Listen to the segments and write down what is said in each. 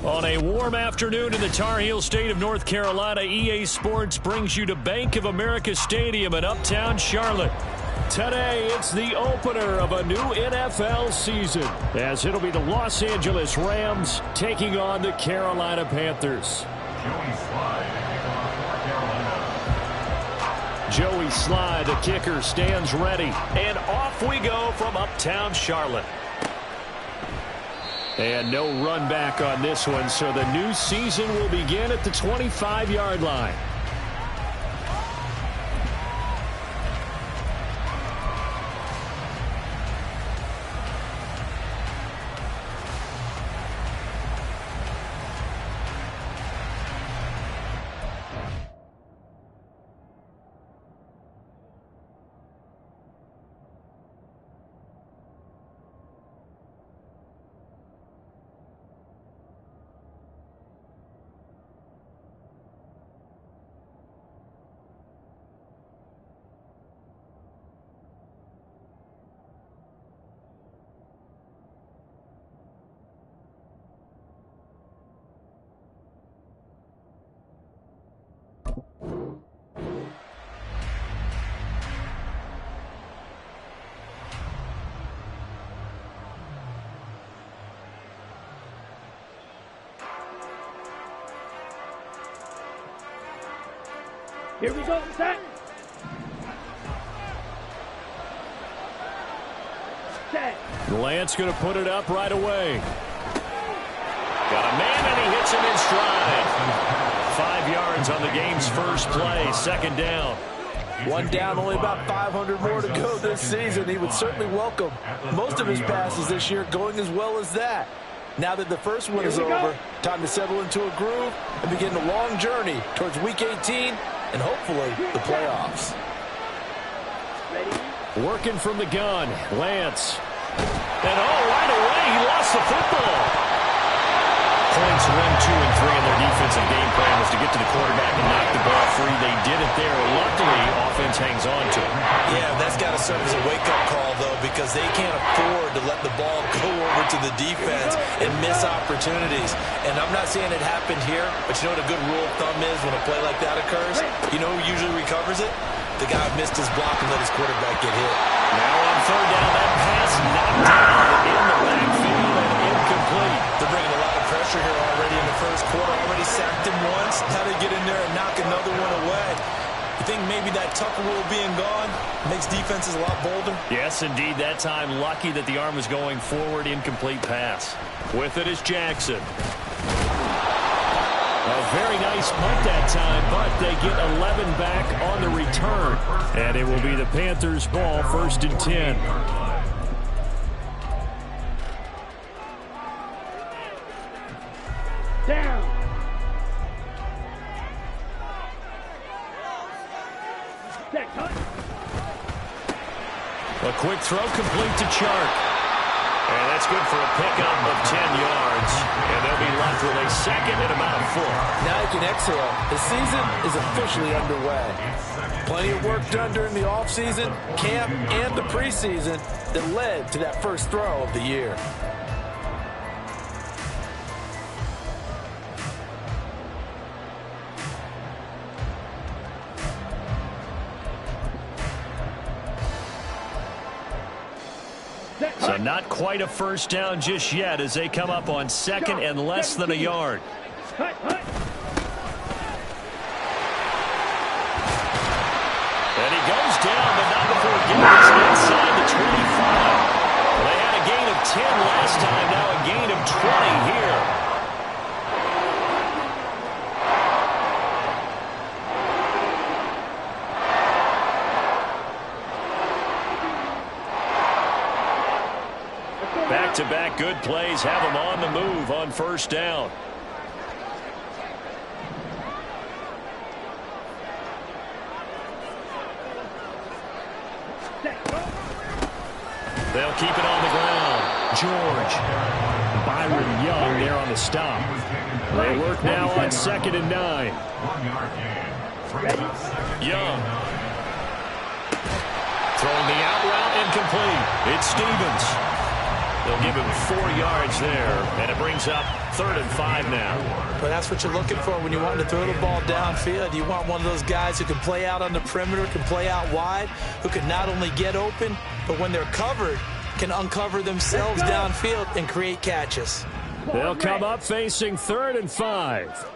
On a warm afternoon in the Tar Heel state of North Carolina, EA Sports brings you to Bank of America Stadium in uptown Charlotte. Today, it's the opener of a new NFL season, as it'll be the Los Angeles Rams taking on the Carolina Panthers. Joey Slye, the kicker, stands ready. And off we go from uptown Charlotte. And no run back on this one, so the new season will begin at the 25-yard line. Here we go, set. Set. Lance going to put it up right away. Got a man and he hits him in stride. 5 yards on the game's first play, second down. One down, only about 500 more to go this season. He would certainly welcome most of his passes this year going as well as that. Now that the first one is over, time to settle into a groove and begin the long journey towards Week 18 and hopefully the playoffs. Working from the gun, Lance. And right away, he lost the football. Points 1, 2, and 3 in their defensive game plan was to get to the quarterback and knock the ball free. They did it there. Luckily, offense hangs on to it. Yeah, that's got to serve as a wake-up call, though, because they can't afford to let the ball go over to the defense and miss opportunities. And I'm not saying it happened here, but you know what a good rule of thumb is when a play like that occurs? You know who usually recovers it? The guy who missed his block and let his quarterback get hit. Now on third down, that pass knocked down in the backfield and incomplete. They're bringing a lot of pressure here already in the first quarter. Already sacked him once. How to get in there and knock another one away. You think maybe that Tucker rule being gone makes defenses a lot bolder? Yes, indeed. That time, lucky that the arm was going forward. Incomplete pass. With it is Jackson. A very nice punt that time, but they get 11 back on the return. And it will be the Panthers' ball, 1st and 10. Down. A quick throw complete to Chark. And that's good for a pickup of 10 yards. And they'll be left with a second and about a foot. Now you can exhale. The season is officially underway. Plenty of work done during the offseason, camp, and the preseason that led to that first throw of the year. So not quite a first down just yet as they come up on second and less than a yard. And he goes down, but not before getting inside the 25. They had a gain of 10 last time, now a gain of 20 here. Back-to-back good plays have them on the move on first down. They'll keep it on the ground. George. Byron Young there on the stop. They work now on 2nd and 9. Young. Throwing the out route incomplete. It's Stevens. They'll give him 4 yards there, and it brings up 3rd and 5 now. But that's what you're looking for when you want to throw the ball downfield. You want one of those guys who can play out on the perimeter, can play out wide, who can not only get open, but when they're covered, can uncover themselves downfield and create catches. They'll come up facing 3rd and 5.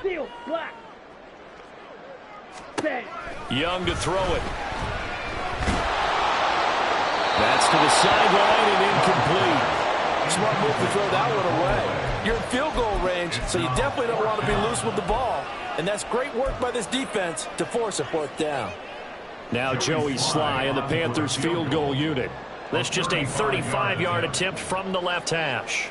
Steel, black. Set. Young to throw it. That's to the sideline and incomplete. Smart move to throw that one away. You're in field goal range, so you definitely don't want to be loose with the ball. And that's great work by this defense to force a 4th down. Now Joey Sly and the Panthers field goal unit. That's just a 35-yard attempt from the left hash.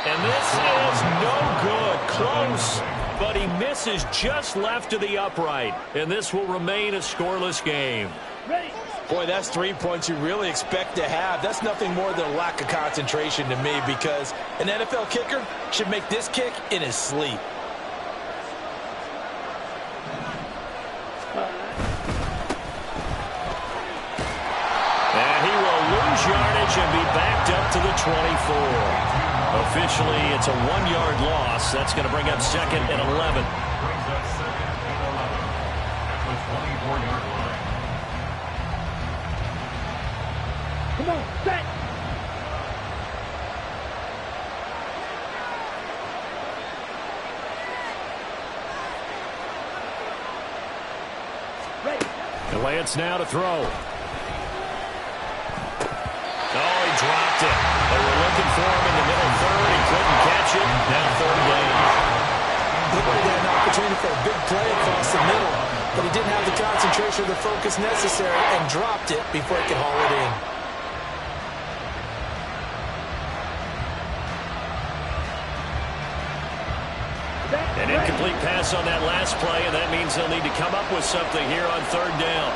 And this is no good. Close, but he misses just left of the upright. And this will remain a scoreless game. Ready. Boy, that's 3 points you really expect to have. That's nothing more than a lack of concentration to me, because an NFL kicker should make this kick in his sleep. And he will lose yardage and be backed up to the 24. Officially, it's a 1-yard loss. That's going to bring up 2nd and 11. Come on, set. Ready. The Lance now to throw. Oh, he dropped it. They were looking for him in the middle third. He couldn't catch it. Now 3rd down. Looked like he had an opportunity for a big play across the middle, but he didn't have the concentration or the focus necessary and dropped it before he could haul it in. An incomplete pass on that last play, and that means they'll need to come up with something here on 3rd down.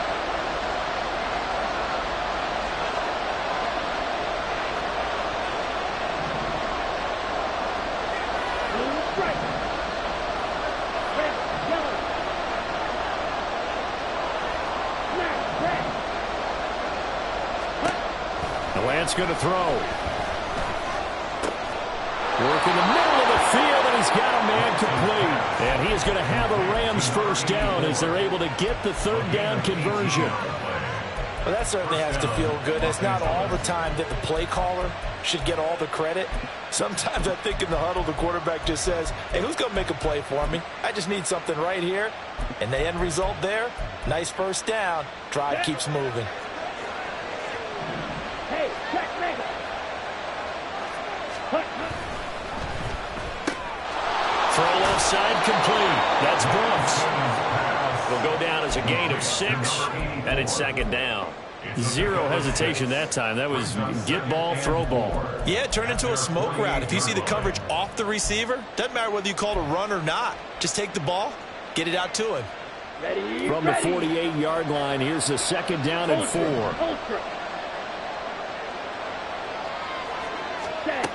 The Lance going to throw. Work in the middle of the field, and he's got a man complete. And he is going to have a Rams 1st down as they're able to get the 3rd down conversion. Well, that certainly has to feel good. It's not all the time that the play caller should get all the credit. Sometimes I think in the huddle, the quarterback just says, hey, who's going to make a play for me? I just need something right here. And the end result there, nice 1st down. Drive keeps moving. Hey, check, mega. Throw offside complete. That's Brooks. Will go down as a gain of 6, and it's 2nd down. 0 hesitation that time. That was get ball, throw ball. Yeah, it turned into a smoke route. If you see the coverage off the receiver, doesn't matter whether you call it a run or not. Just take the ball, get it out to him. Ready, From the 48-yard line, here's the 2nd down and 4. Ultra. Set.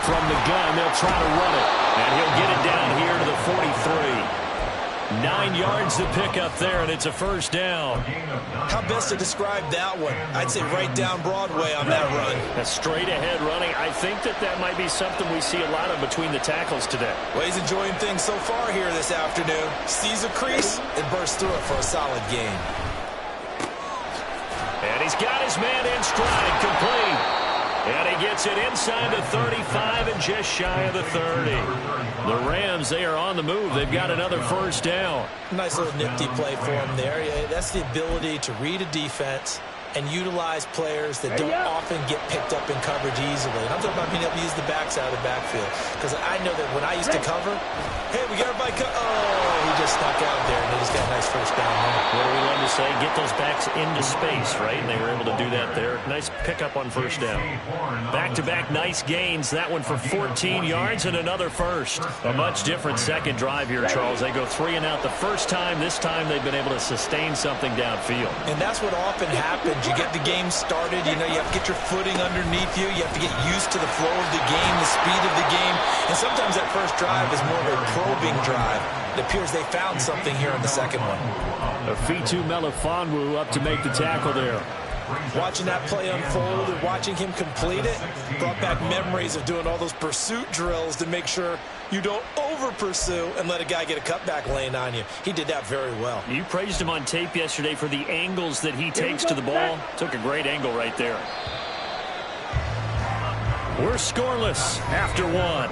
From the gun, they'll try to run it. And he'll get it down here to the 43. 9 yards to pick up there, and it's a 1st down. How best to describe that one? I'd say right down Broadway on that run. A straight-ahead running. I think that might be something we see a lot of between the tackles today. Well, he's enjoying things so far here this afternoon. Sees a crease and bursts through it for a solid gain. And he's got his man in stride, complete. And he gets it inside the 35 and just shy of the 30. The Rams, they are on the move. They've got another 1st down. Nice little nifty play for him there. Yeah, that's the ability to read a defense and utilize players that don't often get picked up in coverage easily. And I'm talking about being able to use the backside of the backfield. Because I know that when I used to cover, hey, we got everybody oh, he just snuck out there, and they just got a nice 1st down there. What do we love to say? Get those backs into space, right? And they were able to do that there. Nice pickup on 1st down. Back-to-back nice gains. That one for 14 yards and another 1st. A much different 2nd drive here, Charles. They go 3 and out the 1st time. This time they've been able to sustain something downfield. And that's what often happens. You get the game started. You know, you have to get your footing underneath you. You have to get used to the flow of the game, the speed of the game. And sometimes that 1st drive is more of a probing drive. It appears they found something here in the second one. Afitu Melifonwu up to make the tackle there. Watching that play unfold and watching him complete it brought back memories of doing all those pursuit drills to make sure you don't over-pursue and let a guy get a cutback lane on you. He did that very well. You praised him on tape yesterday for the angles that he takes to the ball. Took a great angle right there. We're scoreless after one.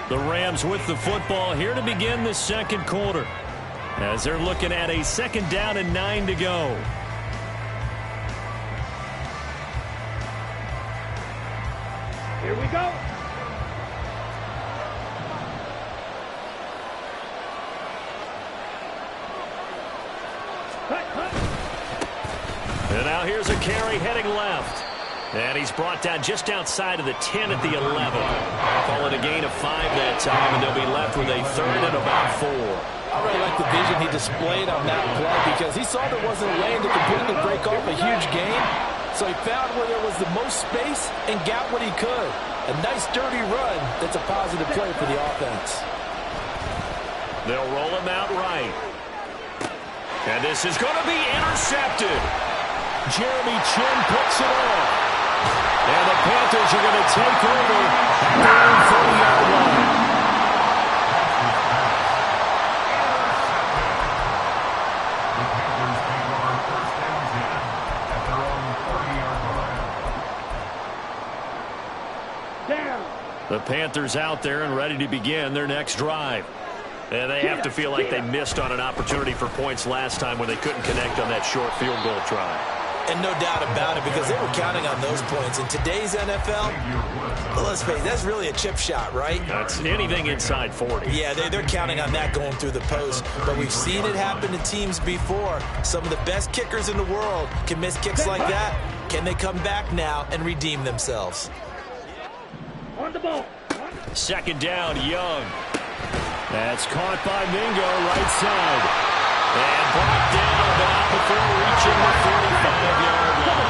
The Rams with the football here to begin the second quarter, as they're looking at a 2nd down and 9 to go. Here we go. Cut. And now here's a carry heading left. And he's brought down just outside of the 10 at the 11. Call it a gain of 5 that time, and they'll be left with a 3rd and about 4. I really like the vision he displayed on that play because he saw there wasn't a lane to completely break off a huge gain. So he found where there was the most space and got what he could. A nice, dirty run that's a positive play for the offense. They'll roll him out right. And this is going to be intercepted. Jeremy Chin picks it off. And the Panthers are going to take over at their own 40-yard line. The Panthers out there and ready to begin their next drive. And they have to feel like they missed on an opportunity for points last time when they couldn't connect on that short field goal try. And no doubt about it, because they were counting on those points. In today's NFL, well, let's face it, that's really a chip shot, right? That's anything inside 40. Yeah, they're counting on that going through the post. But we've seen it happen to teams before. Some of the best kickers in the world can miss kicks like that. Can they come back now and redeem themselves? On the ball. 2nd down, Young. That's caught by Mingo, right side. And brought down, but not before reaching the 45-yard line.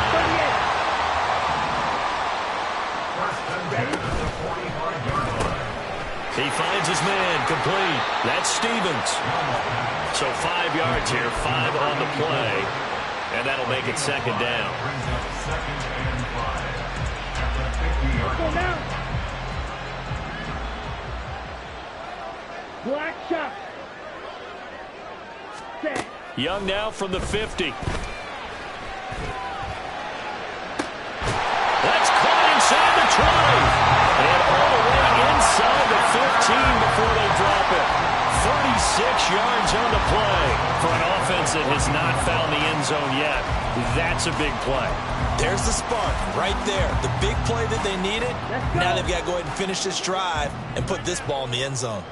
He finds his man, complete. That's Stevens. So 5 yards here, 5 on the play. And that'll make it 2nd down. Black shot. Set. Young now from the 50. That's caught inside the 20. And all the way inside the 15 before they drop it. 36 yards on the play. For an offense that has not found the end zone yet, that's a big play. There's the spark right there. The big play that they needed. Now they've got to go ahead and finish this drive and put this ball in the end zone.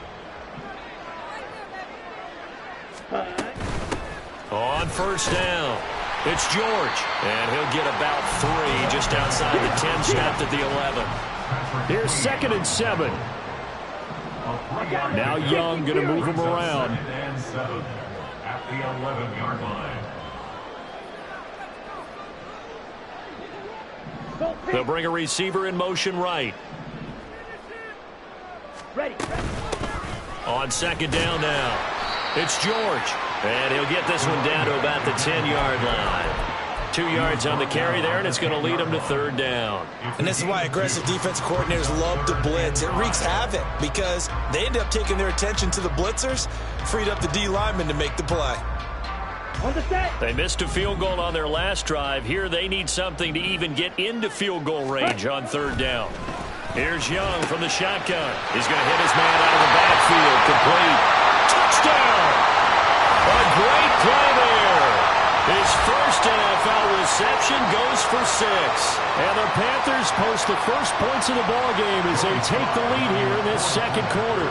On 1st down, it's George. And he'll get about 3 just outside the 10, snapped at the 11. Here's 2nd and 7. Now Young going to move him around. At the 11-yard line. They'll bring a receiver in motion right. Ready. On 2nd down now, it's George. And he'll get this one down to about the 10-yard line. 2 yards on the carry there, and it's going to lead them to 3rd down. And this is why aggressive defense coordinators love to blitz. It wreaks havoc because they end up taking their attention to the blitzers, freed up the D lineman to make the play. On the set. They missed a field goal on their last drive. Here they need something to even get into field goal range on 3rd down. Here's Young from the shotgun. He's going to hit his man out of the backfield. Complete. Touchdown! A great play there. His first NFL reception goes for 6. And the Panthers post the first points of the ballgame as they take the lead here in this second quarter.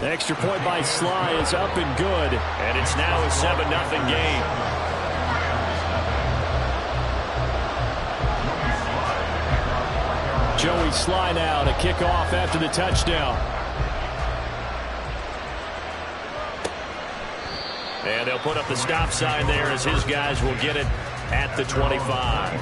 The extra point by Sly is up and good. And it's now a 7-0 game. Joey Sly now to kick off after the touchdown. And they'll put up the stop sign there as his guys will get it at the 25.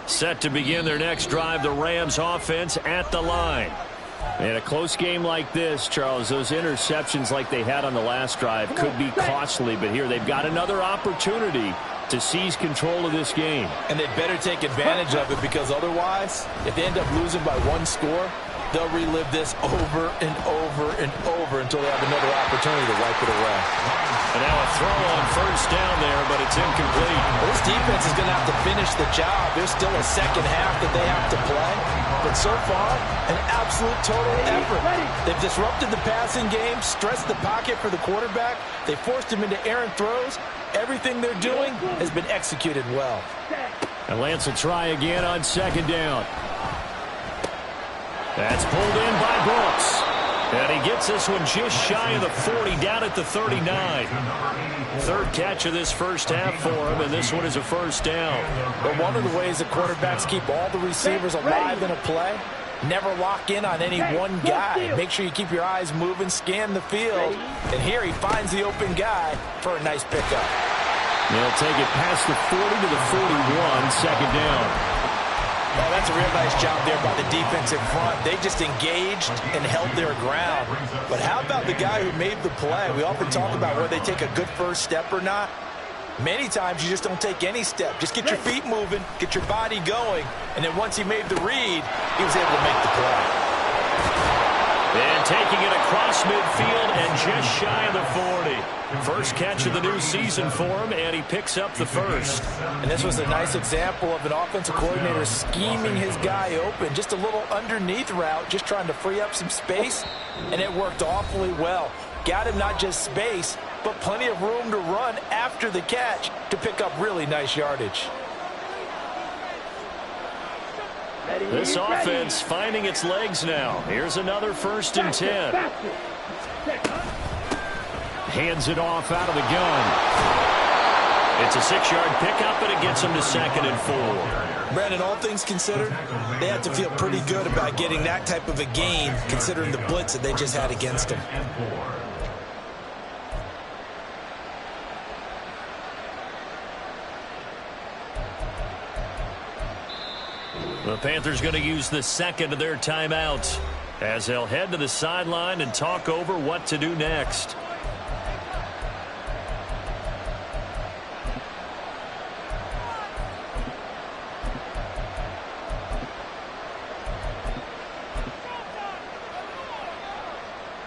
Set to begin their next drive, the Rams offense at the line. In a close game like this, Charles, those interceptions like they had on the last drive could be costly, but here they've got another opportunity to seize control of this game. And they'd better take advantage of it, because otherwise, if they end up losing by one score, they'll relive this over and over and over until they have another opportunity to wipe it away. And now a throw on first down there, but it's incomplete. Well, this defense is going to have to finish the job. There's still a second half that they have to play. But so far, an absolute total effort. They've disrupted the passing game, stressed the pocket for the quarterback. They forced him into errant throws. Everything they're doing has been executed well. And Lance will try again on second down. That's pulled in by Brooks. And he gets this one just shy of the 40, down at the 39. Third catch of this first half for him, and this one is a first down. But one of the ways that quarterbacks keep all the receivers alive in a play, never lock in on any one guy. Make sure you keep your eyes moving, scan the field. And here he finds the open guy for a nice pickup. They'll take it past the 40 to the 41, second down. Oh, that's a real nice job there by the defense in front. They just engaged and held their ground. But how about the guy who made the play? We often talk about whether they take a good first step or not. Many times you just don't take any step. Just get your feet moving, get your body going, and then once he made the read, he was able to make the play. And taking it across midfield and just shy of the 40. First catch of the new season for him, and he picks up the first. And this was a nice example of an offensive coordinator scheming his guy open. Just a little underneath route, just trying to free up some space, and it worked awfully well. Got him not just space, but plenty of room to run after the catch to pick up really nice yardage. This offense finding its legs now. Here's another 1st and 10. Hands it off out of the gun. It's a 6-yard pickup, and it gets him to 2nd and 4. Brandon, all things considered, they have to feel pretty good about getting that type of a gain, considering the blitz that they just had against them. The Panthers going to use the second of their timeouts as they'll head to the sideline and talk over what to do next.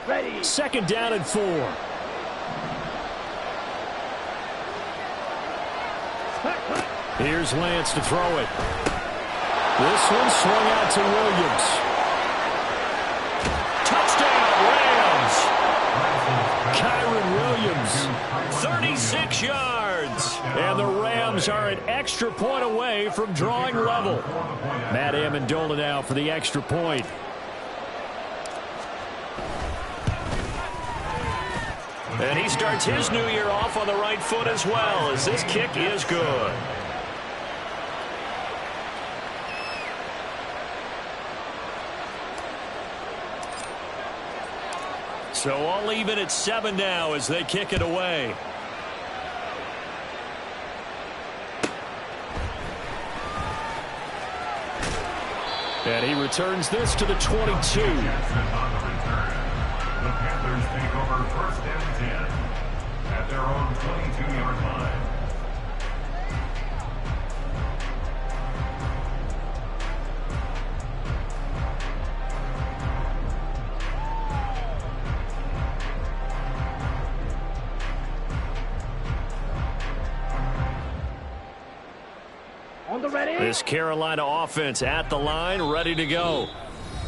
Ready. 2nd down and 4. Here's Lance to throw it. This one swung out to Williams. Touchdown, Rams! Kyron Williams, 36 yards. And the Rams are an extra point away from drawing level. Matt Amendola now for the extra point. And he starts his new year off on the right foot as well, as this kick is good. So all even at 7 now as they kick it away. And he returns this to the 22. The Panthers take over 1st and 10 at their own 22-yard line. ready? This Carolina offense at the line, ready to go.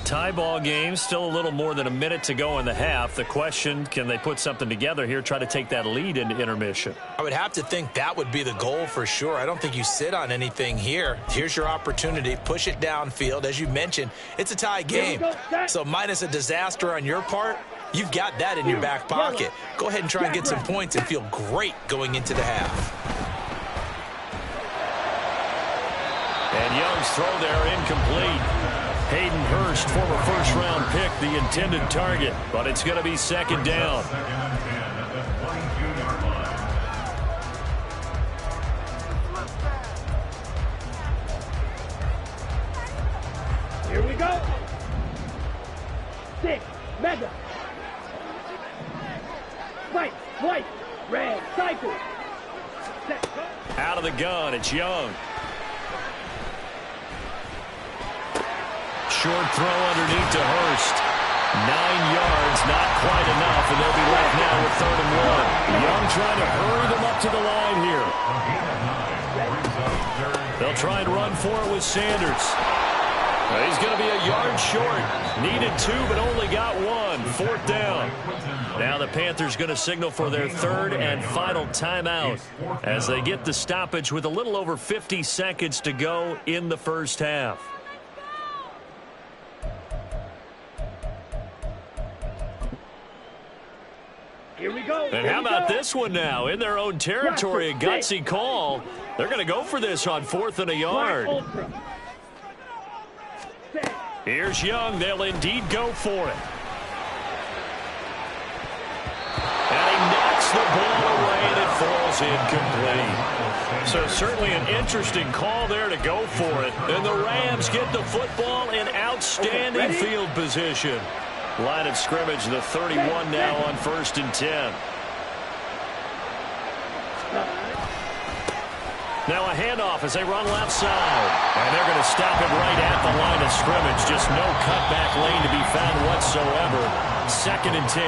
Tie ball game, still a little more than a minute to go in the half. The question, can they put something together here, try to take that lead into intermission? I would have to think that would be the goal for sure. I don't think you sit on anything here. Here's your opportunity. Push it downfield. As you mentioned, it's a tie game. So minus a disaster on your part, you've got that in your back pocket. Go ahead and try and get some points and feel great going into the half. And Young's throw there incomplete. Hayden Hurst, former first-round pick, the intended target, but it's going to be second down. Second and 10 at the 22-yard line. Here we go. 6, mega. White, red, cycle. Set, go. Out of the gun, it's Young. Short throw underneath to Hurst. 9 yards, not quite enough, and they'll be left now with 3rd and 1. Young trying to hurry them up to the line here. They'll try and run for it with Sanders. He's going to be a yard short. Needed 2, but only got 1. 4th down. Now the Panthers going to signal for their 3rd and final timeout as they get the stoppage with a little over 50 seconds to go in the first half. Here we go. And how about this one now? In their own territory, a gutsy call. They're going to go for this on 4th and a yard. Here's Young. They'll indeed go for it. And he knocks the ball away, and it falls incomplete. So certainly an interesting call there to go for it. And the Rams get the football in outstanding field position. Line of scrimmage, the 31 now on 1st and 10. Now a handoff as they run left side. And they're going to stop it right at the line of scrimmage. Just no cutback lane to be found whatsoever. 2nd and 10.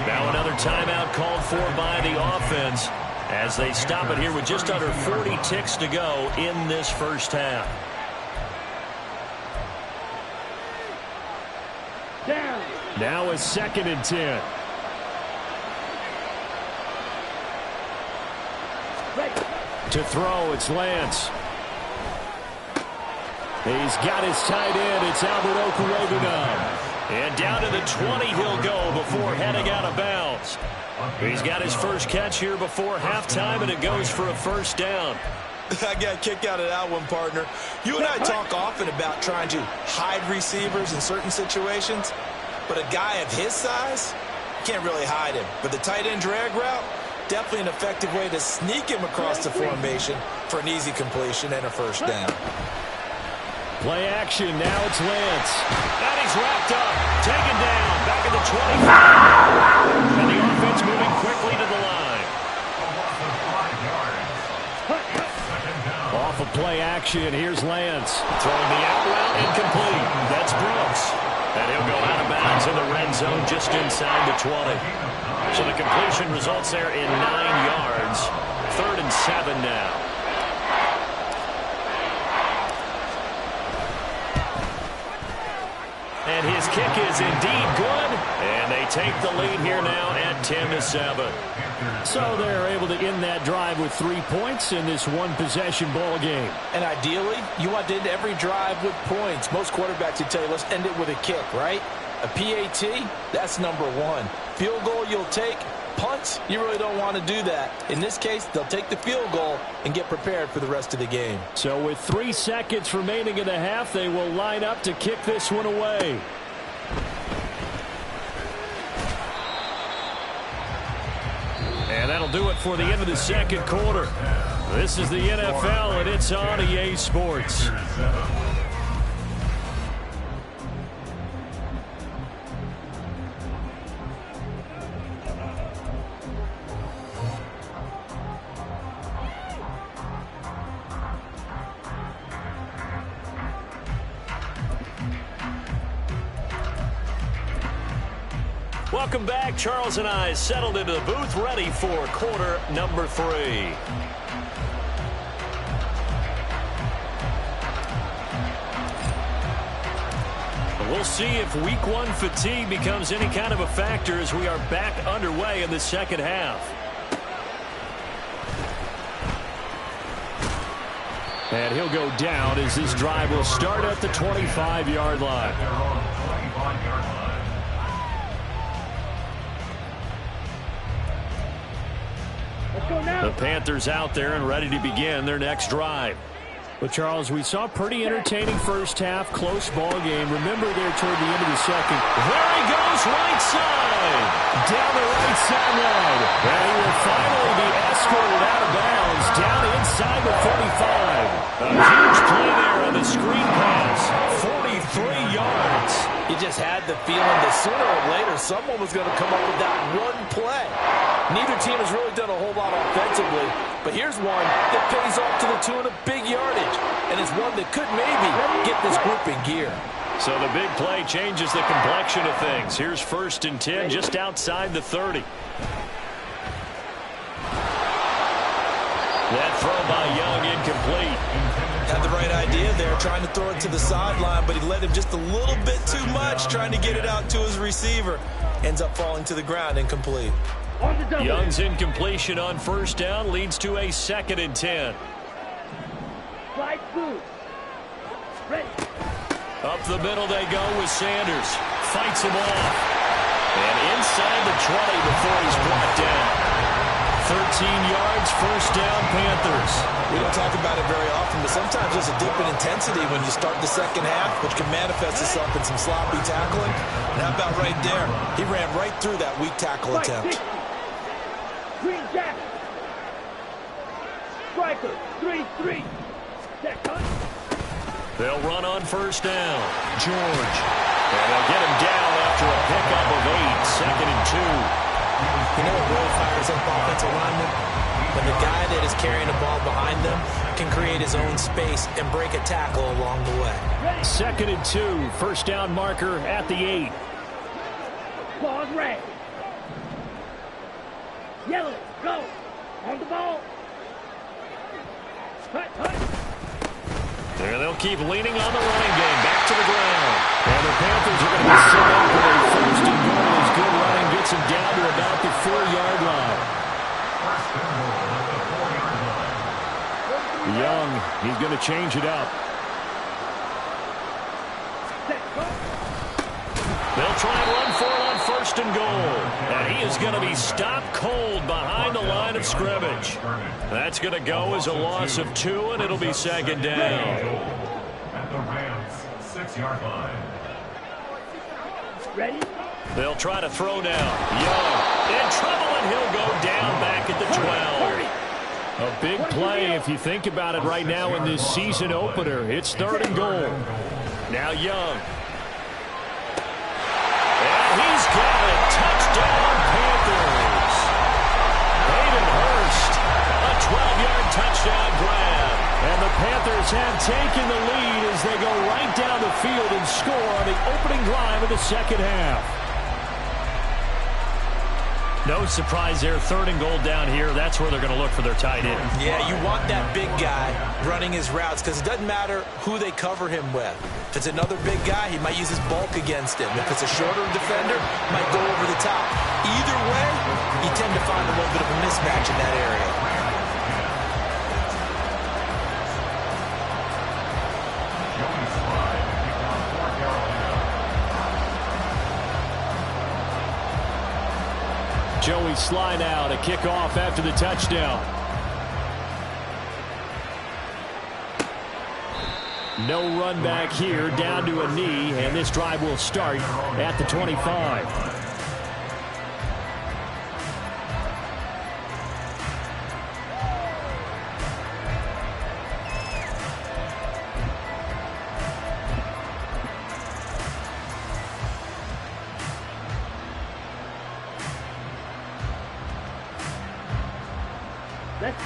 Now another timeout called for by the offense as they stop it here with just under 40 ticks to go in this first half. Down. Now a 2nd and 10. Right. To throw, it's Lance. He's got his tight end. It's Albert Okurogunam. And down to the 20 he'll go before heading out of bounds. He's got his first catch here before halftime, and it goes for a 1st down. I got a kick out of that one, partner. You and I talk often about trying to hide receivers in certain situations, but a guy of his size, you can't really hide him. But the tight end drag route, definitely an effective way to sneak him across the formation for an easy completion and a 1st down. Play action, now it's Lance. And he's wrapped up, taken down, back at the 20. And the offense moving quickly to the line. Off of play action, here's Lance. Throwing the out route, incomplete. That's Brooks. And he'll go out of bounds in the red zone just inside the 20. So the completion results there in 9 yards. 3rd and 7 now. And his kick is indeed good. And they take the lead here now at 10-7. So they're able to end that drive with 3 points in this one-possession ball game. And ideally, you want to end every drive with points. Most quarterbacks would tell you, let's end it with a kick, right? A PAT, that's number 1. Field goal you'll take. Punts, you really don't want to do that. In this case, they'll take the field goal and get prepared for the rest of the game. So with 3 seconds remaining in the half, they will line up to kick this one away. And that'll do it for the end of the second quarter. This is the NFL, and it's on EA Sports. Welcome back. Charles and I settled into the booth, ready for quarter number 3. We'll see if week one fatigue becomes any kind of a factor as we are back underway in the second half. And he'll go down as this drive will start at the 25-yard line. Let's go now. The Panthers out there and ready to begin their next drive. But, Charles, we saw a pretty entertaining first half, close ball game. Remember there toward the end of the second. There he goes, right side. Down the right sideline. And he will finally be escorted out of bounds down inside the 45. A huge play there on the screen pass. 43 yards. You just had the feeling that sooner or later someone was going to come up with that one play. Neither team has really done a whole lot offensively, but here's one that pays off to the tune of big yardage, and it's one that could maybe get this group in gear. So the big play changes the complexion of things. Here's 1st and 10 just outside the 30. That throw by Young incomplete. Had the right idea there, trying to throw it to the sideline, but he led him just a little bit too much, trying to get it out to his receiver. Ends up falling to the ground, incomplete. Young's incompletion on 1st down leads to a 2nd and 10. Slide through. Ready. Up the middle they go with Sanders. Fights him off. And inside the 20 before he's brought down. 13 yards, 1st down, Panthers. We don't talk about it very often, but sometimes there's a dip in intensity when you start the second half, which can manifest itself in some sloppy tackling. And how about right there? He ran right through that weak tackle attempt. Green jacket. Striker. 3-3. Check, huh? They'll run on 1st down. George. And they'll get him down after a pickup of 8. 2nd and 2. You know what really fires up offensive linemen? When the guy that is carrying the ball behind them can create his own space and break a tackle along the way. 2nd and 2. 1st down marker at the 8. Pause red. Yellow. Go. On the ball. Hut, hut. There they'll keep leaning on the running game. Back to the ground. And the Panthers are going to be set up for a 1st and goal as good running gets him down to about the 4-yard line. Young, he's going to change it up. They'll try and run for it on 1st and goal. And he is going to be stopped cold behind the line of scrimmage. That's going to go as a loss of 2, and it'll be 2nd down. At the Rams' 6-yard line. Ready? They'll try to throw now. Young in trouble, and he'll go down back at the 12. A big play if you think about it right now in this season opener. It's 3rd and goal. Now Young. And he's got it. Touchdown, Panthers. Hayden Hurst. A 12-yard touchdown grab. And the Panthers have taken the lead as they go right down the field and score on the opening drive of the second half. No surprise there. 3rd and goal down here. That's where they're going to look for their tight end. Yeah, you want that big guy running his routes because it doesn't matter who they cover him with. If it's another big guy, he might use his bulk against him. If it's a shorter defender, might go over the top. Either way, you tend to find a little bit of a mismatch in that area. Joey Sly now to kick off after the touchdown. No run back here, down to a knee, and this drive will start at the 25.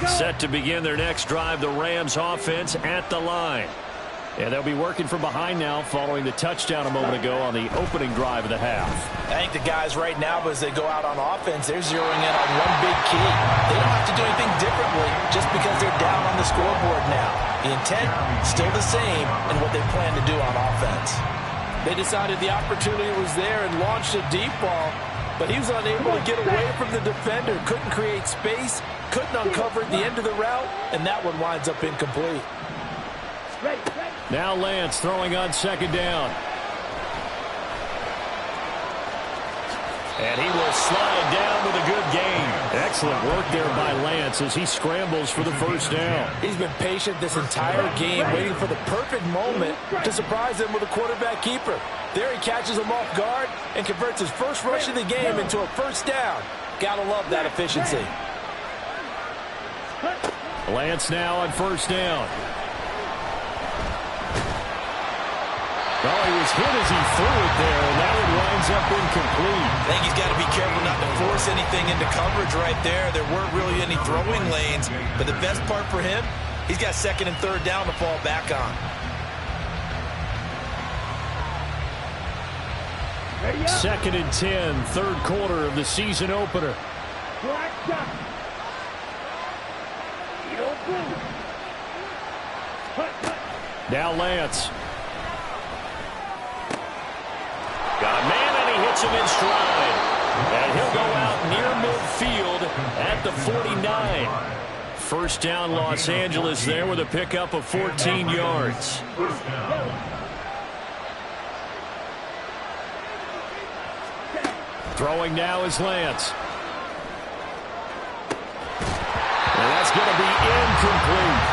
Set to begin their next drive, the Rams offense at the line. And they'll be working from behind now following the touchdown a moment ago on the opening drive of the half. I think the guys right now, as they go out on offense, they're zeroing in on one big key. They don't have to do anything differently just because they're down on the scoreboard now. The intent, still the same in what they plan to do on offense. They decided the opportunity was there and launched a deep ball, but he was unable to get away from the defender, couldn't create space, couldn't uncover at the end of the route, and that one winds up incomplete. Now Lance throwing on second down. And he will slide down with a good gain. Excellent work there by Lance as he scrambles for the first down. He's been patient this entire game, waiting for the perfect moment to surprise him with a quarterback keeper. There he catches him off guard and converts his first rush of the game into a first down. Gotta love that efficiency. Lance now on first down. Well, he was hit as he threw it there, and that one winds up incomplete. I think he's got to be careful not to force anything into coverage right there. There weren't really any throwing lanes, but the best part for him, he's got second and third down to fall back on. Second and 10, third quarter of the season opener. Now Lance. Got a man, and he hits him in stride. And he'll go out near midfield at the 49. First down, Los Angeles there with a pickup of 14 yards. Throwing now is Lance. And that's going to be incomplete.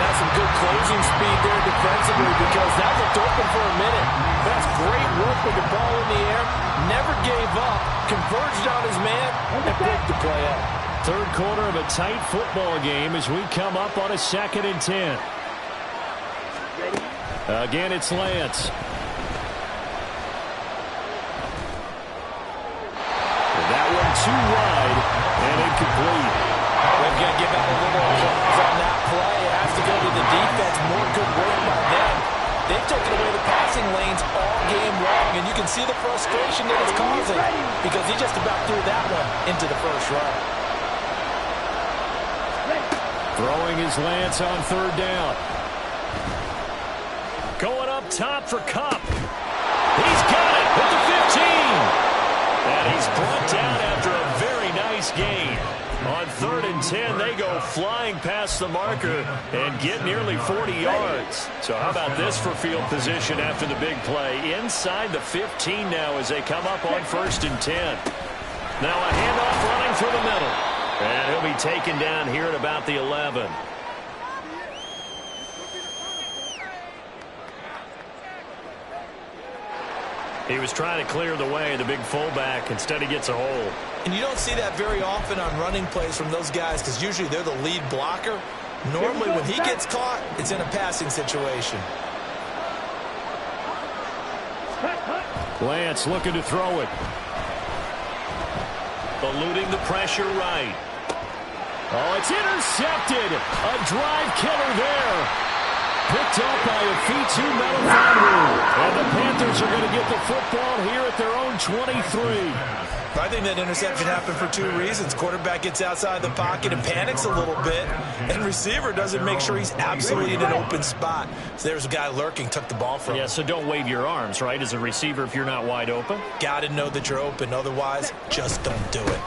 That's some good closing speed there defensively because that looked open for a minute. That's great work with the ball in the air. Never gave up. Converged on his man and picked the play up. Third quarter of a tight football game as we come up on a second and 10. Again, it's Lance. That one too wide and incomplete. They've got to give out a little applause on that play. It has to go to the defense. More good work by them. They've taken away the passing lanes all game long, and you can see the frustration that it's causing because he just about threw that one into the first row. Throwing his Lance on third down. Going up top for Kupp. He's got it at the 15. And he's brought down after a very nice gain. On third and 10, they go flying past the marker and get nearly 40 yards. So how about this for field position after the big play? Inside the 15 now as they come up on first and 10. Now a handoff running through the middle. And he'll be taken down here at about the 11. He was trying to clear the way, the big fullback. Instead, he gets a hole. And you don't see that very often on running plays from those guys because usually they're the lead blocker. Normally, when he gets caught, it's in a passing situation. Lance looking to throw it. Eluding the pressure right. Oh, it's intercepted. A drive killer there. Picked up by a Fitu Melifonwu. And the Panthers are going to get the football here at their own 23. I think that interception happened for two reasons. Quarterback gets outside the pocket and panics a little bit. And receiver doesn't make sure he's absolutely in an open spot. So there's a guy lurking, took the ball from him. Yeah, so don't wave your arms, right, as a receiver if you're not wide open. Got to know that you're open. Otherwise, just don't do it.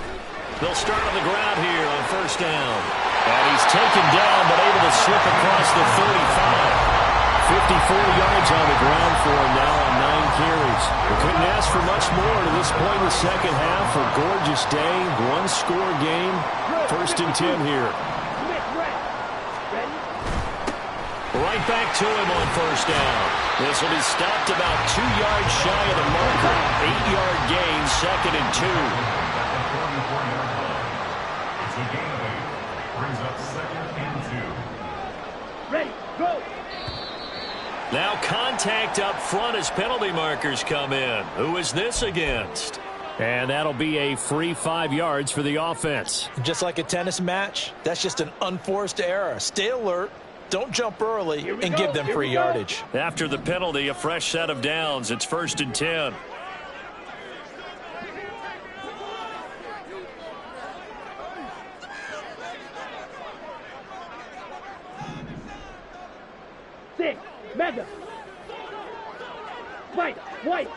They'll start on the ground here on first down. And he's taken down but able to slip across the 35. 54 yards on the ground for him now on 9 carries. We couldn't ask for much more to this point in the second half. A gorgeous day, one-score game. First and 10 here. Right back to him on first down. This will be stopped about 2 yards shy of the marker. 8-yard gain, second and 2. It's a gain of 8. Brings up second and 2. Ready, go! Now contact up front as penalty markers come in. Who is this against? And that'll be a free 5 yards for the offense. Just like a tennis match, that's just an unforced error. Stay alert, don't jump early, and give them free yardage. After the penalty, a fresh set of downs. It's first and 10. Six, mega. White, white,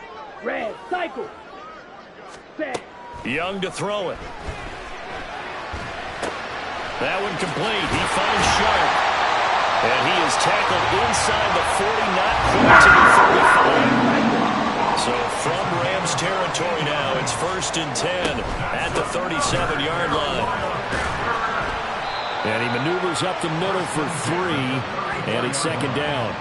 red, cycle. Set. Young to throw it. That one complete. He finds Sharp. And he is tackled inside the 40, not quite to the 35. So from Rams territory now, it's 1st and 10 at the 37-yard line. And he maneuvers up the middle for 3, and it's 2nd down.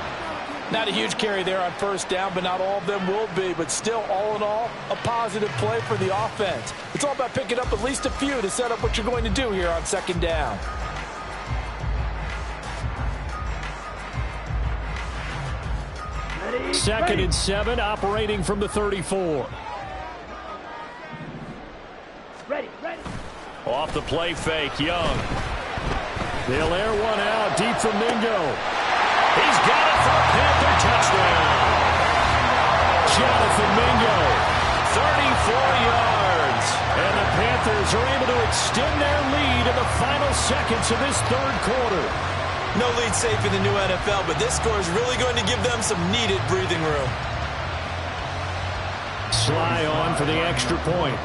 Not a huge carry there on 1st down, but not all of them will be. But still, all in all, a positive play for the offense. It's all about picking up at least a few to set up what you're going to do here on 2nd down. Ready, 2nd ready. and 7, operating from the 34. Ready, ready. Off the play fake, Young. They'll air one out deep from Mingo. He's got it for a Panther touchdown. Jonathan Mingo, 34 yards. And the Panthers are able to extend their lead in the final seconds of this 3rd quarter. No lead safe in the new NFL, but this score is really going to give them some needed breathing room. Sly on for the extra point.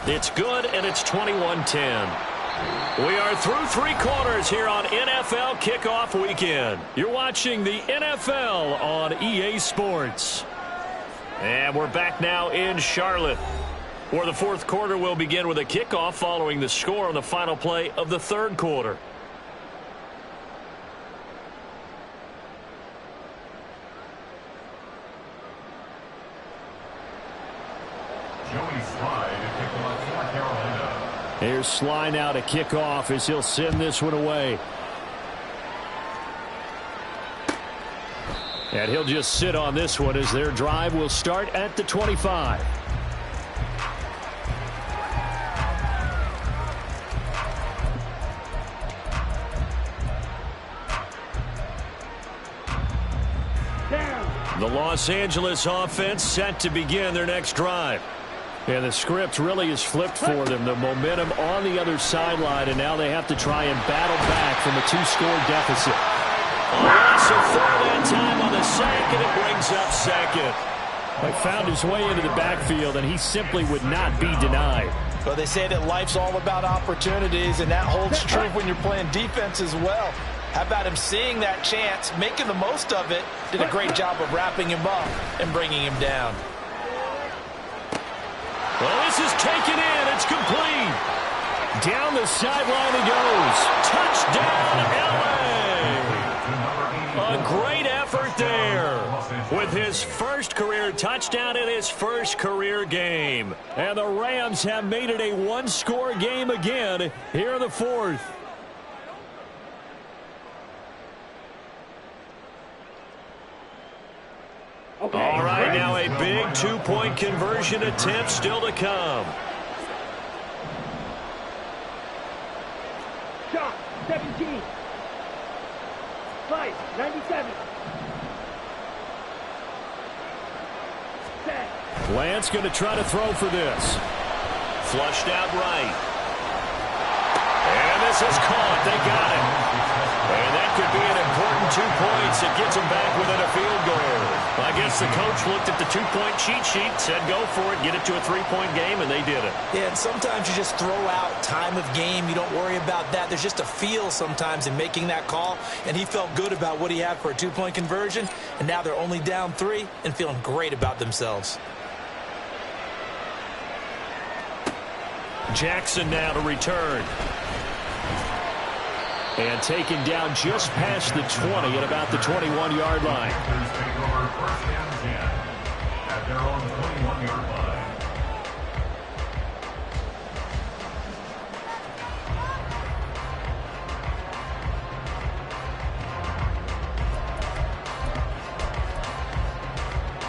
It's good, and it's 21-10. We are through 3 quarters here on NFL Kickoff Weekend. You're watching the NFL on EA Sports. And we're back now in Charlotte, where the 4th quarter will begin with a kickoff following the score on the final play of the 3rd quarter. Here's Sly now to kick off as he'll send this one away. And he'll just sit on this one as their drive will start at the 25. Down. The Los Angeles offense set to begin their next drive. And the script really is flipped for them. The momentum on the other sideline, and now they have to try and battle back from a 2-score deficit. A loss of 4 that time on the sack, and it brings up 2nd. He found his way into the backfield, and he simply would not be denied. Well, they say that life's all about opportunities, and that holds true when you're playing defense as well. How about him seeing that chance, making the most of it, did a great job of wrapping him up and bringing him down. Well, this is taken in. It's complete. Down the sideline he goes. Touchdown, L.A. A great effort there with his first career touchdown in his first career game. And the Rams have made it a 1-score game again here in the 4th. Okay. All right, now a big 2-point conversion attempt still to come. Shot, 17. Slice, 97. Set. Lance going to try to throw for this. Flushed out right. And this is caught. They got it. And that could be an important 2 points. It gets them back within a field goal. I guess the coach looked at the 2-point cheat sheet, said go for it, get it to a 3-point game, and they did it. Yeah, and sometimes you just throw out time of game. You don't worry about that. There's just a feel sometimes in making that call, and he felt good about what he had for a 2-point conversion, and now they're only down 3 and feeling great about themselves. Jackson now to return. And taken down just past the 20 at about the 21-yard line. Take over 1st and 10 at their own 21-yard line.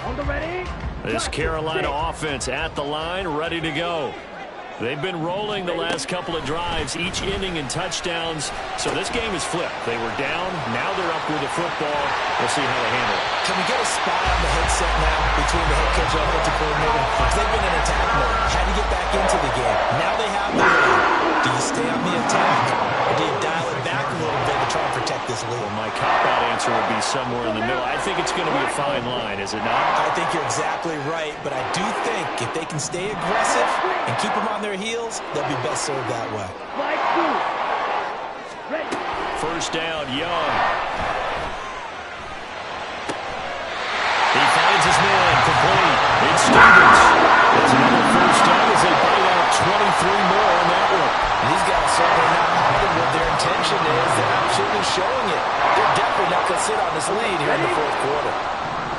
On the ready. This Carolina offense at the line, ready to go. They've been rolling the last couple of drives, each ending in touchdowns. So this game is flipped. They were down. Now they're up with the football. We'll see how they handle it. Can we get a spot on the headset now between the head coach and offensive coordinator? Because they've been in attack mode. Had to get back into the game. Now they have the lead. Do you stay on the attack, or do you dial it back a little bit to try and protect this this lead. Well, my cop-out answer would be somewhere in the middle. I think it's going to be a fine line, is it not? I think you're exactly right, but I do think if they can stay aggressive and keep them on their heels, they'll be best served that way. First down, Young. He finds his man, complete. It's Stevens. It's another first down as they bite out 23 more on that one. And these guys certainly not hiding what their intention is. They're absolutely showing it. They're definitely not going to sit on this lead here in the fourth quarter.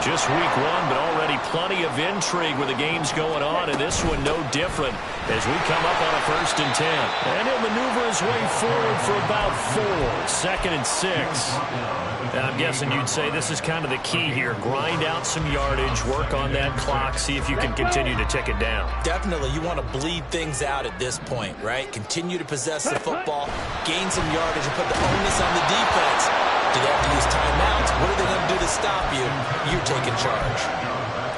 Just week one, but already plenty of intrigue with the games going on, and this one no different as we come up on a 1st and 10. And he'll maneuver his way forward for about 4. 2nd and 6. And I'm guessing you'd say this is kind of the key here. Grind out some yardage, work on that clock, see if you can continue to tick it down. Definitely, you want to bleed things out at this point, right? Continue to possess the football, gain some yardage, and put the onus on the defense. Do they have to use timeouts? What are they going to do to stop you? You're taking charge.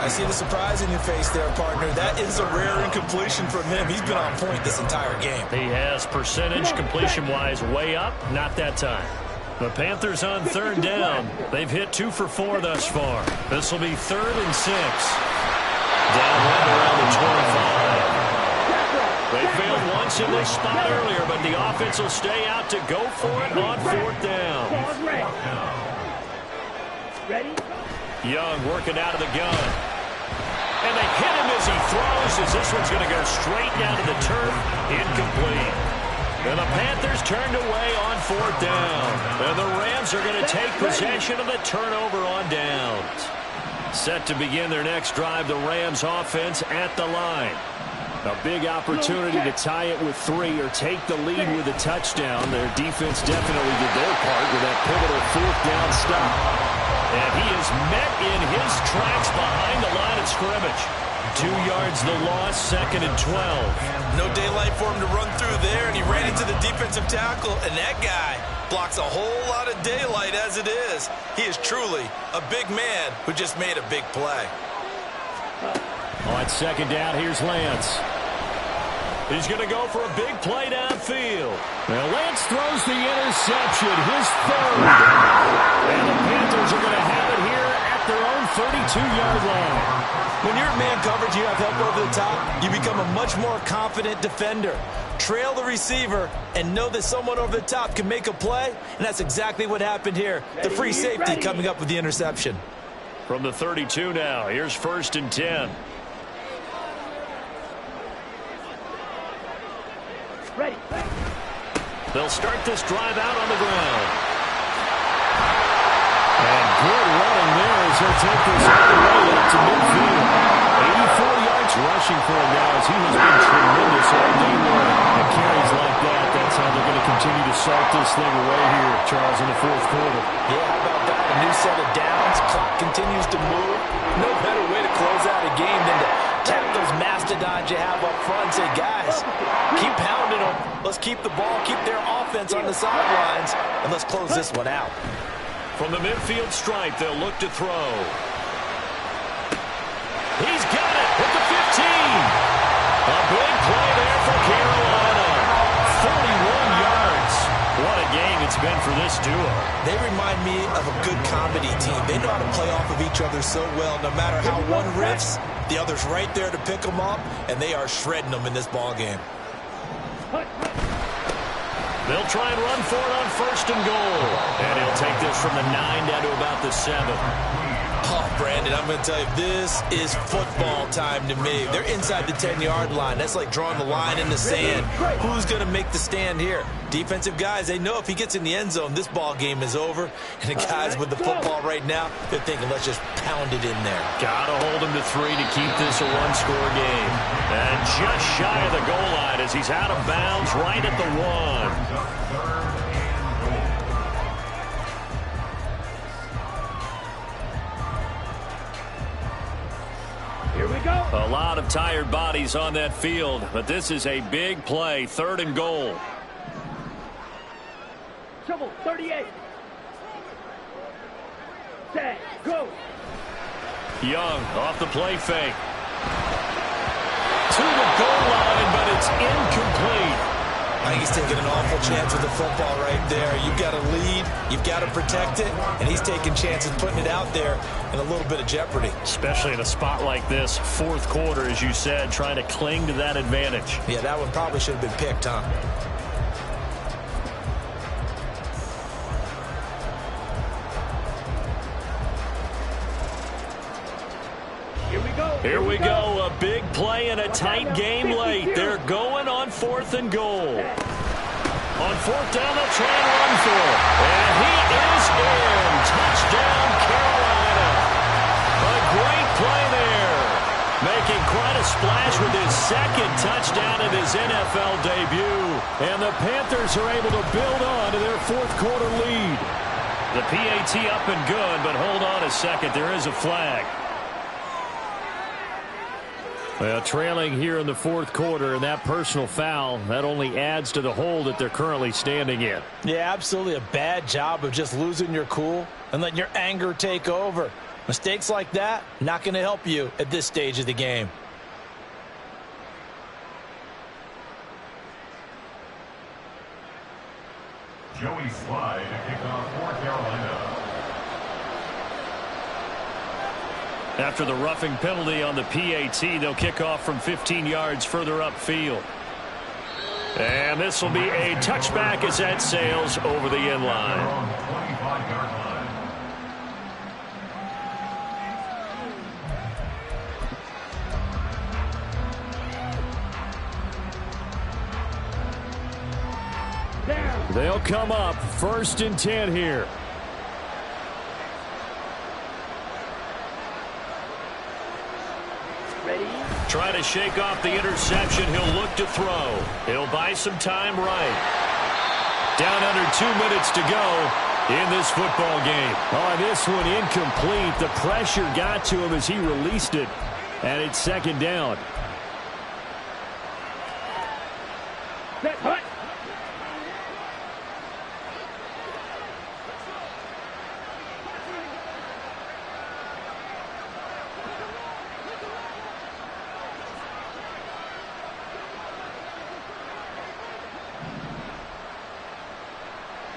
I see the surprise in your face there, partner. That is a rare incompletion from him. He's been on point this entire game. He has percentage completion-wise way up. Not that time. The Panthers on 3rd down. They've hit 2 for 4 thus far. This will be 3rd and 6. Down right around the 25. They failed once in this spot earlier, but the offense will stay out to go for it on 4th down. Ready? Young working out of the gun. And they hit him as he throws, as this one's going to go straight down to the turf. Incomplete. And the Panthers turned away on 4th down. And the Rams are going to take possession of the turnover on downs. Set to begin their next drive, the Rams offense at the line. A big opportunity to tie it with 3 or take the lead with a touchdown. Their defense definitely did their part with that pivotal 4th down stop. And he is met in his tracks behind the line of scrimmage. 2 yards the loss, 2nd and 12. No daylight for him to run through there, and he ran into the defensive tackle, and that guy blocks a whole lot of daylight as it is. He is truly a big man who just made a big play. On 2nd down, here's Lance. He's going to go for a big play downfield. Now Lance throws the interception, his 3rd. And the Panthers are going to have it here at their own 32-yard line. When you're in man coverage, you have help over the top, you become a much more confident defender. Trail the receiver and know that someone over the top can make a play, and that's exactly what happened here. The free safety coming up with the interception. From the 32 now, here's 1st and 10. Ready. They'll start this drive out on the ground. And good running there as he'll take this all the way up to midfield. 84 yards rushing for him now as he has been tremendous all day long. And carries like that, that's how they're going to continue to salt this thing away here, Charles, in the 4th quarter. Yeah, how about that? A new set of downs. Clock continues to move. No better way to close out a game than to tap those mastodons you have up front and say, guys, keep pounding them. Let's keep the ball, keep their offense on the sidelines, and let's close this one out. From the midfield stripe, they'll look to throw. He's got it at the 15. A big play there for Carolina. 41 yards. What a game it's been for this duo. They remind me of a good comedy team. They know how to play off of each other so well. No matter how one riffs, the other's right there to pick them up, and they are shredding them in this ball game. They'll try and run for it on 1st and goal. And he'll take this from the 9 down to about the 7. Oh, Brandon, I'm going to tell you, this is football time to me. They're inside the 10-yard line. That's like drawing the line in the sand. Who's going to make the stand here? Defensive guys, they know if he gets in the end zone, this ball game is over. And the guys with the football right now, they're thinking, let's just pound it in there. Got to hold him to 3 to keep this a one-score game. And just shy of the goal line as he's out of bounds right at the 1. Here we go. A lot of tired bodies on that field, but this is a big play, 3rd and goal. Trouble, 38. Set, go. Young off the play fake. To the goal line, but it's incomplete. I think he's taking an awful chance with the football right there. You've got to lead, you've got to protect it, and he's taking chances putting it out there in a little bit of jeopardy. Especially in a spot like this, fourth quarter, as you said, trying to cling to that advantage. Yeah, that one probably should have been picked, huh? Here we go, a big play and a tight game late. They're going on 4th and goal. On 4th down, they'll try and run for it. And he is in. Touchdown, Carolina. A great play there. Making quite a splash with his second touchdown in his NFL debut. And the Panthers are able to build on to their fourth quarter lead. The PAT up and good, but hold on a second. There is a flag. Well, trailing here in the fourth quarter, and that personal foul, that only adds to the hole that they're currently standing in. Yeah, absolutely a bad job of just losing your cool and letting your anger take over. Mistakes like that, not going to help you at this stage of the game. Joey Slye to kick off for Carolina. After the roughing penalty on the PAT, they'll kick off from 15 yards further upfield. And this will be a touchback as that sails over the end line. 25-yard line. They'll come up 1st and 10 here. Try to shake off the interception. He'll look to throw. He'll buy some time right. Down under 2 minutes to go in this football game. Oh, this one incomplete. The pressure got to him as he released it. And it's 2nd down. Set, hut.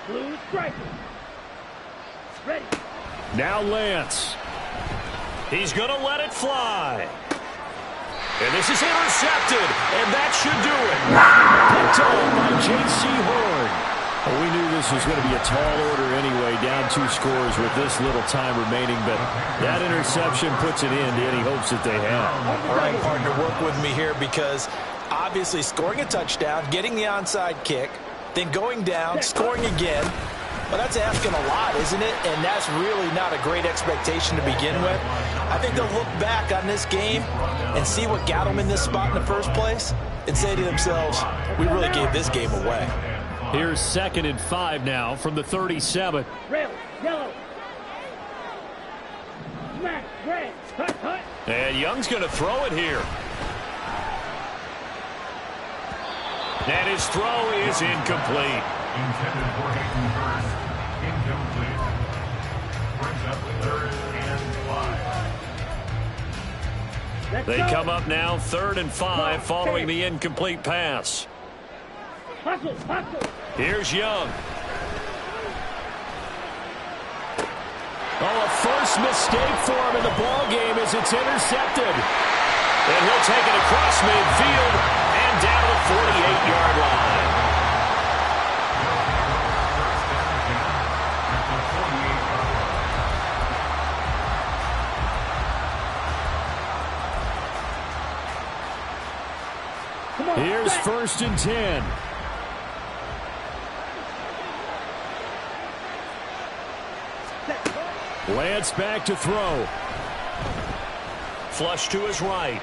Blue striker. Ready. Now Lance. He's going to let it fly. And this is intercepted. And that should do it. Picked up by J.C. Horn. Well, we knew this was going to be a tall order anyway, down 2 scores with this little time remaining. But that interception puts it in to any hopes that they have. All right, partner, work with me here because obviously scoring a touchdown, getting the onside kick, then going down, scoring again. Well, that's asking a lot, isn't it? And that's really not a great expectation to begin with. I think they'll look back on this game and see what got them in this spot in the first place and say to themselves, we really gave this game away. Here's 2nd and 5 now from the 37. Red, yellow. Smack, red, hut, hut. And Young's going to throw it here. And his throw is incomplete. Intended for Hayden Hurst. Incomplete. Brings up 3rd and 5. They come up now 3rd and 5 following the incomplete pass. Hustle, hustle. Here's Young. Oh, a first mistake for him in the ball game as it's intercepted. And he'll take it across midfield and down the 48-yard line. Here's 1st and 10. Lance back to throw. Flush to his right.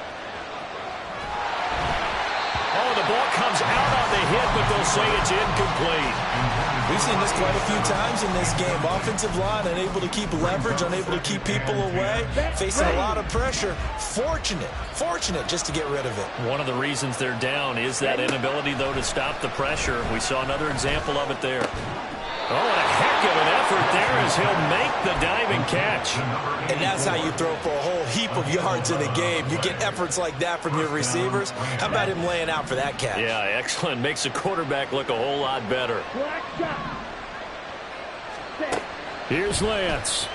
Oh, the ball comes out on the hit, but they'll say it's incomplete. We've seen this quite a few times in this game. Offensive line unable to keep leverage, unable to keep people away, facing a lot of pressure. Fortunate just to get rid of it. One of the reasons they're down is that inability, though, to stop the pressure. We saw another example of it there. Oh, and a heck of an effort there as as he'll make the diving catch. And that's how you throw for a whole heap of yards in the game. You get efforts like that from your receivers. How about him laying out for that catch? Yeah, excellent. Makes the quarterback look a whole lot better. Black shot. Set. Here's Lance.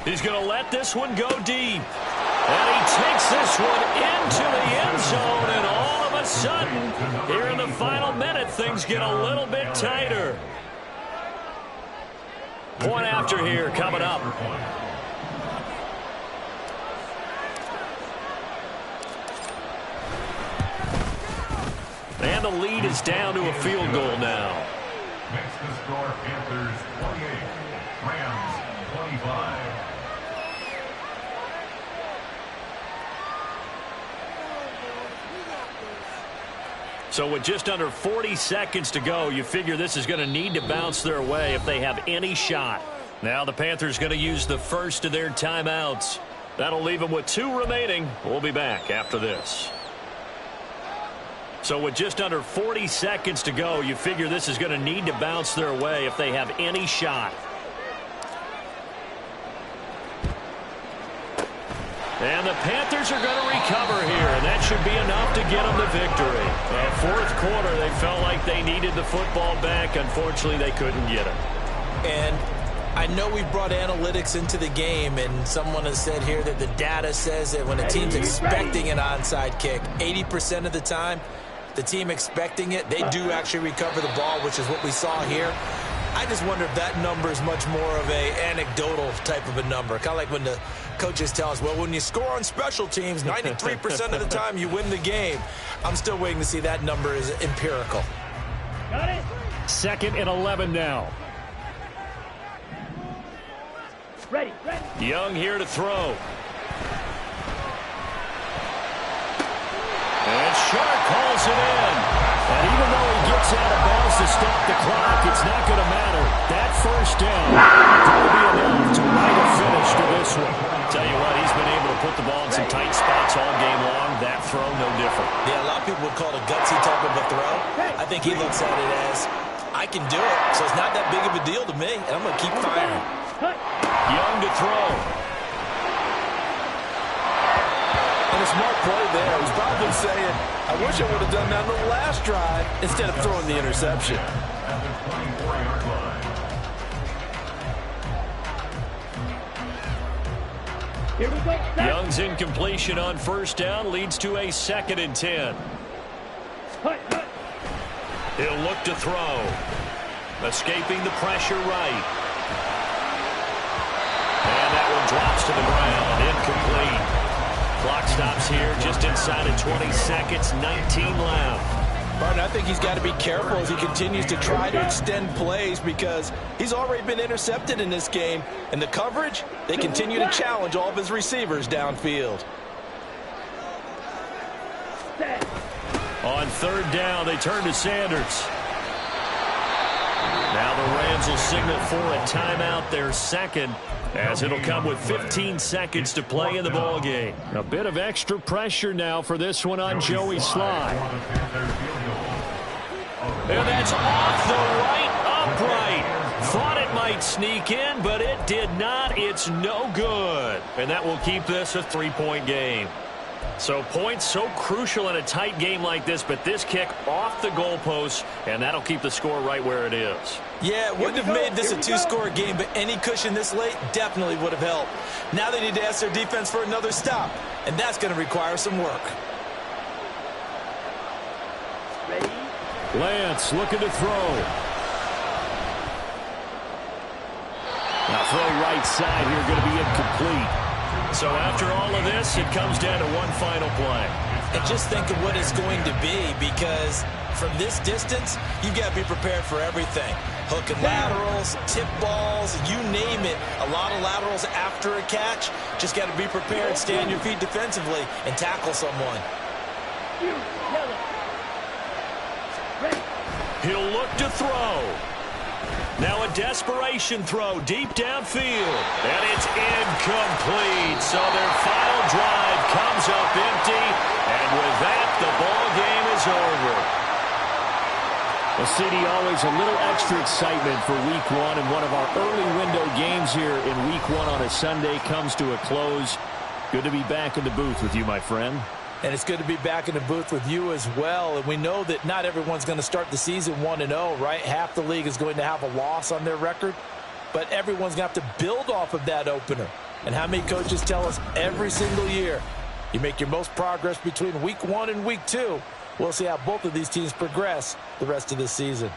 He's going to let this one go deep. And he takes this one into the end zone, and all of a sudden, here in the final minute, things get a little bit tighter. Point after here coming up. And the lead is down to a field goal now. Makes the score Panthers 28, Rams 25. So with just under 40 seconds to go, you figure this is going to need to bounce their way if they have any shot. Now the Panthers going to use the first of their timeouts. That'll leave them with 2 remaining. We'll be back after this. So with just under 40 seconds to go, you figure this is going to need to bounce their way if they have any shot. And the Panthers are going to recover here, and that should be enough to get them the victory. Fourth quarter, they felt like they needed the football back. Unfortunately, they couldn't get it. And I know we brought analytics into the game, and someone has said here that the data says that when a team's expecting an onside kick, 80% of the time, the team expecting it, they do actually recover the ball, which is what we saw here. I just wonder if that number is much more of a anecdotal type of a number. Kind of like when the coaches tell us, well, when you score on special teams, 93% of the time you win the game. I'm still waiting to see that number is empirical. Got it. 2nd and 11 now. Ready. Young here to throw. And Sharp calls it in. And even though he gets out of bounds to stop the clock, it's not going to matter. That first down going to be enough to write a finish to this one. Tell you what, he's been able to put the ball in some tight spots all game long. That throw, no different. Yeah, a lot of people would call it a gutsy type of a throw. I think he looks at it as, I can do it, so it's not that big of a deal to me, and I'm going to keep firing. Young to throw. And a smart play there. He's probably saying, I wish I would have done that on the last drive instead of throwing the interception. At the 24-yard line. Here we go. Set. Young's incompletion on first down leads to a 2nd and 10. Hut. He'll look to throw. Escaping the pressure right. And that one drops to the ground. Incomplete. Clock stops here just inside of 20 seconds. 19 left. Martin, I think he's got to be careful as he continues to try to extend plays because he's already been intercepted in this game. And the coverage, they continue to challenge all of his receivers downfield. Set. On 3rd down, they turn to Sanders. Now the Rams will signal for a timeout, their 2nd, as it'll come with 15 seconds to play in the ballgame. A bit of extra pressure now for this one on Joey Sly. And that's off the right upright. Thought it might sneak in, but it did not. It's no good. And that will keep this a 3-point game. So points so crucial in a tight game like this, but this kick off the goalpost, and that'll keep the score right where it is. Yeah, it wouldn't have made this a 2-score game, but any cushion this late definitely would have helped. Now they need to ask their defense for another stop, and that's going to require some work. Ready. Lance looking to throw. Now throw right side here, going to be incomplete. So after all of this, it comes down to one final play. And just think of what it's going to be, because from this distance, you've got to be prepared for everything. Hook and laterals, tip balls, you name it. A lot of laterals after a catch. Just got to be prepared, stay on your feet defensively, and tackle someone. Yellow. Ready. He'll look to throw. Now a desperation throw deep downfield. And it's incomplete. So their final drive comes up empty. And with that, the ball game is over. Well, CD, always a little extra excitement for Week 1, and one of our early window games here in Week 1 on a Sunday comes to a close. Good to be back in the booth with you, my friend. And it's good to be back in the booth with you as well. And we know that not everyone's going to start the season 1-0, right? Half the league is going to have a loss on their record, but everyone's going to have to build off of that opener. And how many coaches tell us every single year, you make your most progress between Week 1 and Week 2. We'll see how both of these teams progress the rest of this season.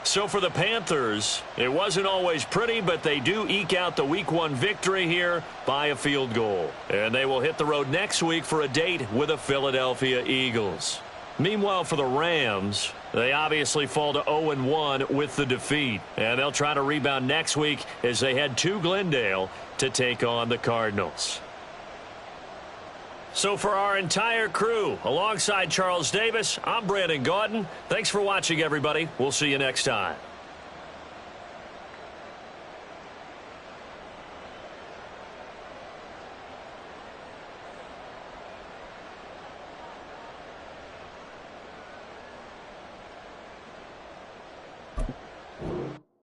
So for the Panthers, it wasn't always pretty, but they do eke out the Week 1 victory here by a field goal. And they will hit the road next week for a date with the Philadelphia Eagles. Meanwhile, for the Rams, they obviously fall to 0-1 with the defeat. And they'll try to rebound next week as they head to Glendale to take on the Cardinals. So for our entire crew, alongside Charles Davis, I'm Brandon Gaudin. Thanks for watching, everybody. We'll see you next time.